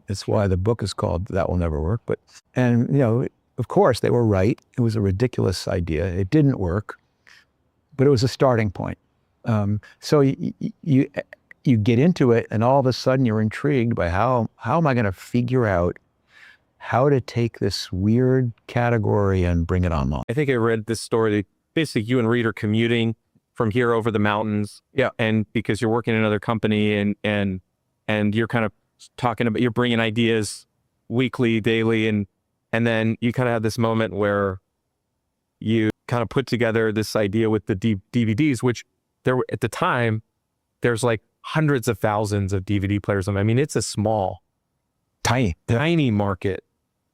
That's why the book is called That Will Never Work. And of course they were right. It was a ridiculous idea. It didn't work, but it was a starting point. So you get into it, and all of a sudden you're intrigued by how am I going to figure out how to take this weird category and bring it online. I think I read this story. Basically, you and Reed are commuting from here over the mountains. Yeah. And because you're working in another company and you're kind of talking about, you're bringing ideas weekly, daily, and then you kind of have this moment where you kind of put together this idea with the DVDs, which there were, at the time, there's like hundreds of thousands of DVD players. I mean, it's a small, tiny market.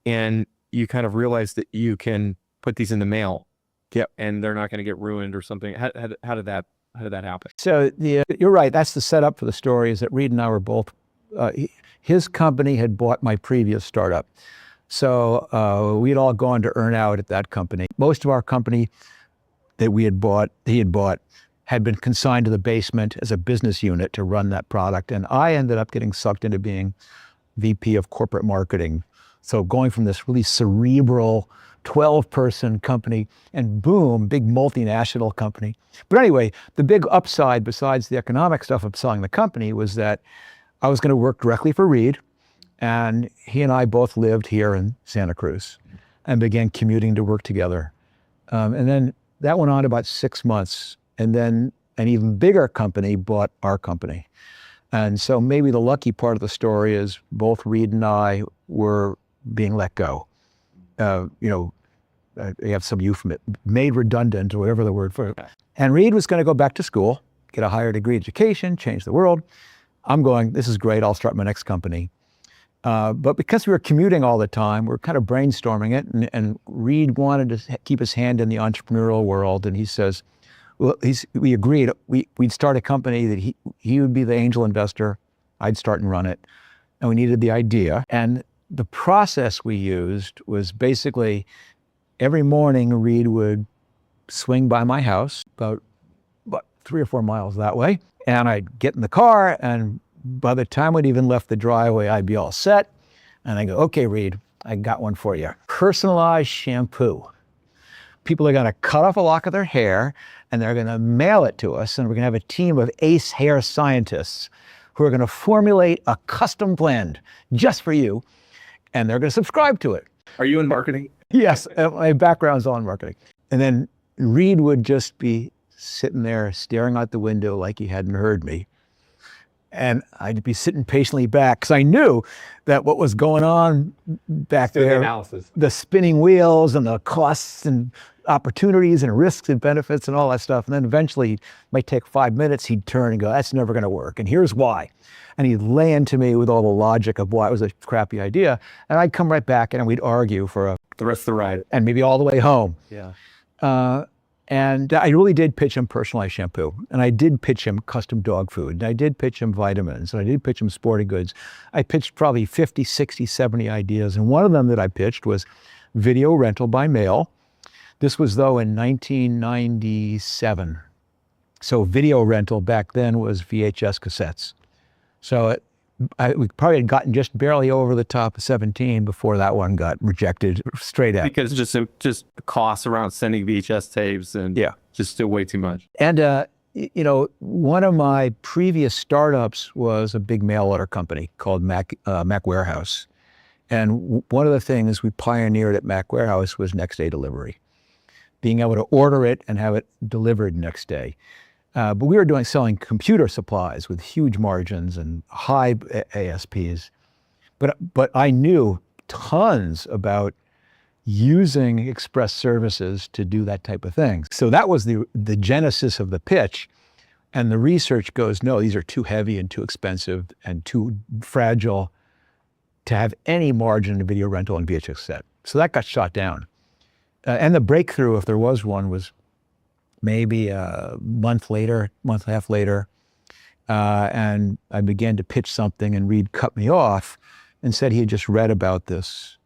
And you kind of realize that you can put these in the mail. Yep. And they're not going to get ruined or something. How did that happen? So you're right. That's the setup for the story, is that Reed and I were both, his company had bought my previous startup. So we had all gone to earn out at that company. Most of our company that he had bought, had been consigned to the basement as a business unit to run that product. And I ended up getting sucked into being VP of corporate marketing. So going from this really cerebral 12-person company and boom, big multinational company. But anyway, the big upside besides the economic stuff of selling the company was that I was going to work directly for Reed, and he and I both lived here in Santa Cruz and began commuting to work together. And then that went on about 6 months, and then an even bigger company bought our company. And so maybe the lucky part of the story is both Reed and I were being let go. You have some euphemism, made redundant or whatever the word for it. And Reed was going to go back to school, get a higher degree education, change the world. I'm going, this is great, I'll start my next company. But because we were commuting all the time, we're kind of brainstorming it, and Reed wanted to keep his hand in the entrepreneurial world, and he says, well, we agreed, we'd start a company that he would be the angel investor, I'd start and run it, and we needed the idea. And the process we used was basically every morning Reed would swing by my house, about 3 or 4 miles that way, and I'd get in the car, and by the time we'd even left the driveway, I'd be all set. And I go, okay, Reed, I got one for you. Personalized shampoo. People are gonna cut off a lock of their hair, and they're gonna mail it to us, and we're gonna have a team of ace hair scientists who are gonna formulate a custom blend just for you, and they're gonna subscribe to it. Are you in marketing? Yes, my background's all in marketing. And then Reed would just be sitting there staring out the window like he hadn't heard me. And I'd be sitting patiently back, because I knew that what was going on back there, the spinning wheels and the costs and opportunities and risks and benefits and all that stuff. And then eventually, it might take 5 minutes, he'd turn and go, that's never going to work. And here's why. And he'd lay into me with all the logic of why it was a crappy idea. And I'd come right back and we'd argue for the rest of the ride. And maybe all the way home. Yeah. And I really did pitch him personalized shampoo, and I did pitch him custom dog food, and I did pitch him vitamins, and I did pitch him sporting goods. I pitched probably 50, 60, 70 ideas, and one of them that I pitched was video rental by mail. This was, though, in 1997. So video rental back then was VHS cassettes. So we probably had gotten just barely over the top of 17 before that one got rejected straight out. Because just the costs around sending VHS tapes and just still way too much. And one of my previous startups was a big mail order company called Mac Warehouse. And one of the things we pioneered at Mac Warehouse was next day delivery, being able to order it and have it delivered next day. But we were selling computer supplies with huge margins and high ASPs. But I knew tons about using express services to do that type of thing. So that was the genesis of the pitch. And the research goes, no, these are too heavy and too expensive and too fragile to have any margin in video rental and VHS cassette. So that got shot down. And the breakthrough, if there was one, was maybe a month and a half later, and I began to pitch something, and Reed cut me off and said he had just read about this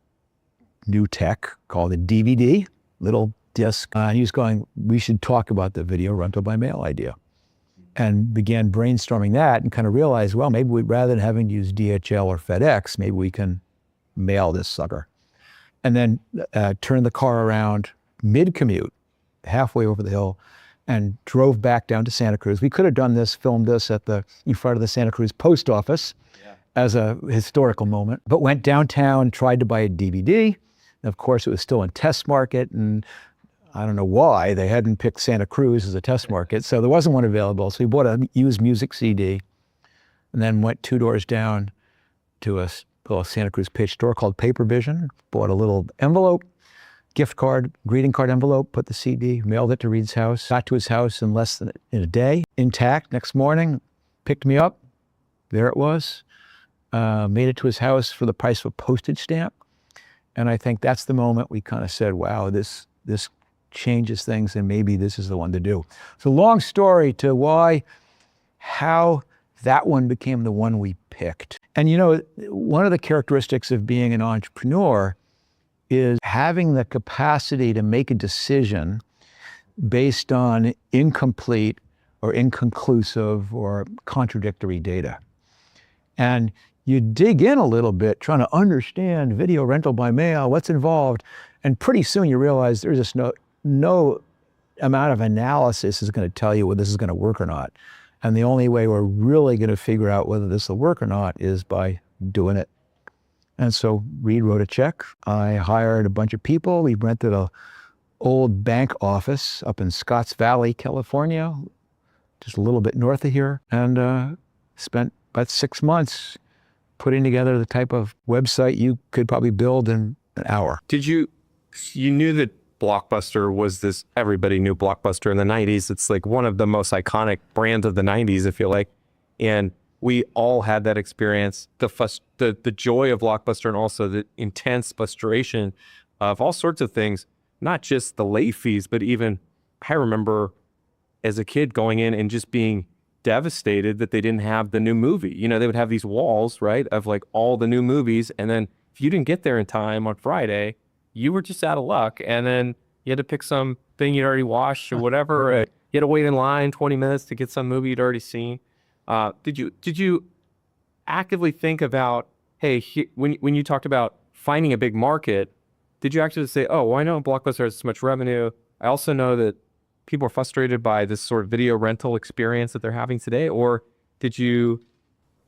new tech called a DVD, little disc. And he was going, we should talk about the video rental by mail idea. and began brainstorming that and kind of realized, well, maybe rather than having to use DHL or FedEx, maybe we can mail this sucker. And then turned the car around mid-commute, halfway over the hill, and drove back down to Santa Cruz. We could have done this, filmed this in front of the Santa Cruz post office as a historical moment, but went downtown, tried to buy a DVD. And of course, it was still in test market, and I don't know why they hadn't picked Santa Cruz as a test market, so there wasn't one available. So we bought a used music CD, and then went 2 doors down to a little Santa Cruz pitch store called Paper Vision, bought a little envelope, gift card, greeting card envelope, put the CD, mailed it to Reed's house, got to his house in less than a day, intact. Next morning, picked me up, there it was, made it to his house for the price of a postage stamp. And I think that's the moment we kind of said, wow, this changes things and maybe this is the one to do. So long story to how that one became the one we picked. And you know, one of the characteristics of being an entrepreneur is having the capacity to make a decision based on incomplete or inconclusive or contradictory data. And you dig in a little bit trying to understand video rental by mail, what's involved, and pretty soon you realize there's just no amount of analysis is going to tell you whether this is going to work or not. And the only way we're really going to figure out whether this will work or not is by doing it. And so Reed wrote a check. I hired a bunch of people. We rented an old bank office up in Scotts Valley, California, just a little bit north of here, and spent about 6 months putting together the type of website you could probably build in an hour. You knew that Blockbuster was this, everybody knew Blockbuster in the 90s. It's like one of the most iconic brands of the 90s, I feel like. And we all had that experience, the joy of Blockbuster and also the intense frustration of all sorts of things, not just the late fees, but even, I remember as a kid going in and just being devastated that they didn't have the new movie. You know, they would have these walls, right, of like all the new movies. And then if you didn't get there in time on Friday, you were just out of luck. And then you had to pick something you'd already watched or whatever. Right. You had to wait in line 20 minutes to get some movie you'd already seen. Did you actively think about, hey, when you talked about finding a big market, did you actually say, oh, well, I know Blockbuster has so much revenue. I also know that people are frustrated by this sort of video rental experience that they're having today? Or did you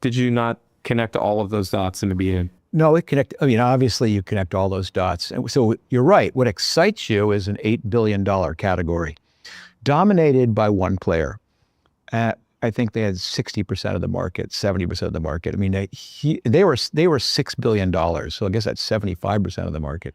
not connect all of those dots in the beginning? No, obviously you connect all those dots. And so you're right. What excites you is an $8 billion category dominated by one player. I think they had 60% of the market, 70% of the market. I mean, they were $6 billion. So I guess that's 75% of the market.